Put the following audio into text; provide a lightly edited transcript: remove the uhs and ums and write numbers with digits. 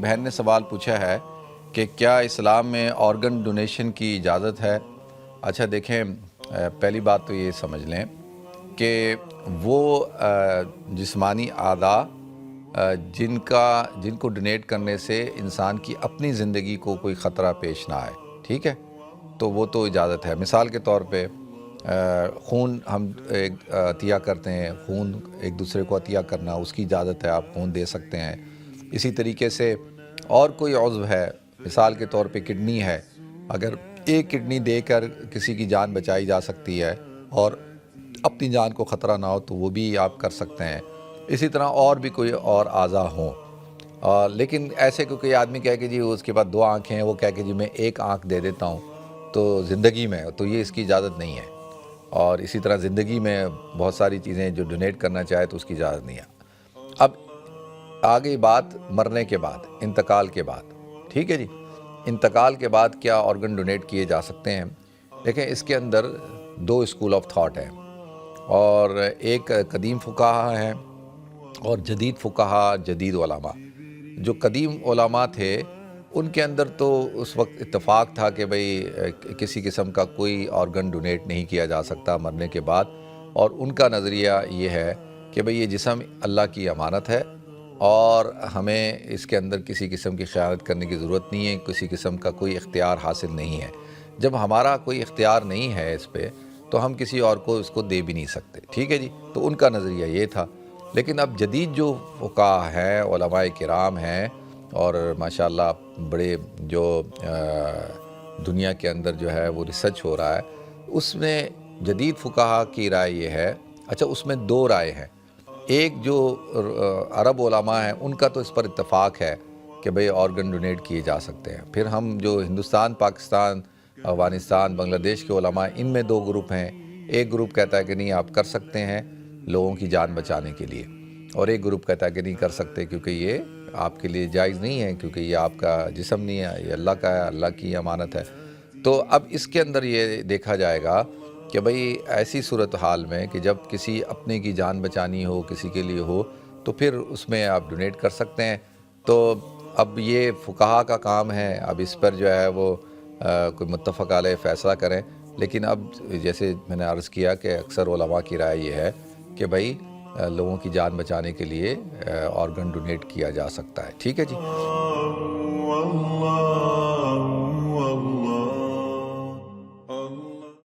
بہن نے سوال پوچھا ہے کہ کیا اسلام میں آرگن ڈونیشن کی اجازت ہے؟ اچھا دیکھیں، پہلی بات تو یہ سمجھ لیں کہ وہ جسمانی اعضاء جن کو ڈونیٹ کرنے سے انسان کی اپنی زندگی کو کوئی خطرہ پیش نہ آئے، ٹھیک ہے، تو وہ تو اجازت ہے۔ مثال کے طور پہ خون ہم عطیہ کرتے ہیں، خون ایک دوسرے کو عطیہ کرنا، اس کی اجازت ہے، آپ خون دے سکتے ہیں۔ اسی طریقے سے اور کوئی عضو ہے، مثال کے طور پہ کڈنی ہے، اگر ایک کڈنی دے کر کسی کی جان بچائی جا سکتی ہے اور اپنی جان کو خطرہ نہ ہو تو وہ بھی آپ کر سکتے ہیں۔ اسی طرح اور بھی کوئی اور اعضاء ہوں، لیکن ایسے کوئی آدمی کہے کہ جی اس کے پاس 2 آنکھیں ہیں، وہ کہے کہ جی میں 1 آنکھ دے دیتا ہوں تو زندگی میں، تو یہ اس کی اجازت نہیں ہے۔ اور اسی طرح زندگی میں بہت ساری چیزیں جو ڈونیٹ کرنا چاہے تو اس کی اجازت نہیں ہے۔ اب آگے بات مرنے کے بعد، انتقال کے بعد، ٹھیک ہے جی، انتقال کے بعد کیا آرگن ڈونیٹ کیے جا سکتے ہیں؟ دیکھیں، اس کے اندر 2 اسکول آف تھاٹ ہیں، اور ایک قدیم فقہا ہیں اور جدید فقہا، جدید علماء۔ جو قدیم علماء تھے ان کے اندر تو اس وقت اتفاق تھا کہ بھئی کسی قسم کا کوئی آرگن ڈونیٹ نہیں کیا جا سکتا مرنے کے بعد، اور ان کا نظریہ یہ ہے کہ بھئی یہ جسم اللہ کی امانت ہے اور ہمیں اس کے اندر کسی قسم کی خیانت کرنے کی ضرورت نہیں ہے، کسی قسم کا کوئی اختیار حاصل نہیں ہے۔ جب ہمارا کوئی اختیار نہیں ہے اس پہ تو ہم کسی اور کو اس کو دے بھی نہیں سکتے، ٹھیک ہے جی، تو ان کا نظریہ یہ تھا۔ لیکن اب جدید جو فقہا ہیں، علماء کرام ہیں، اور ماشاءاللہ بڑے جو دنیا کے اندر جو ہے وہ ریسرچ ہو رہا ہے، اس میں جدید فقہا کی رائے یہ ہے، اچھا اس میں 2 رائے ہیں۔ ایک جو عرب علماء ہیں ان کا تو اس پر اتفاق ہے کہ بھئی آرگن ڈونیٹ کیے جا سکتے ہیں۔ پھر ہم جو ہندوستان، پاکستان، افغانستان، بنگلہ دیش کے علماء، ان میں 2 گروپ ہیں۔ ایک گروپ کہتا ہے کہ نہیں آپ کر سکتے ہیں لوگوں کی جان بچانے کے لیے، اور ایک گروپ کہتا ہے کہ نہیں کر سکتے کیونکہ یہ آپ کے لیے جائز نہیں ہے، کیونکہ یہ آپ کا جسم نہیں ہے، یہ اللہ کا ہے، اللہ کی امانت ہے۔ تو اب اس کے اندر یہ دیکھا جائے گا کہ بھئی ایسی صورتحال میں کہ جب کسی اپنے کی جان بچانی ہو، کسی کے لیے ہو، تو پھر اس میں آپ ڈونیٹ کر سکتے ہیں۔ تو اب یہ فقہا کا کام ہے، اب اس پر جو ہے وہ کوئی متفق علیہ فیصلہ کریں۔ لیکن اب جیسے میں نے عرض کیا کہ اکثر علماء کی رائے یہ ہے کہ بھئی لوگوں کی جان بچانے کے لیے آرگن ڈونیٹ کیا جا سکتا ہے، ٹھیک ہے جی۔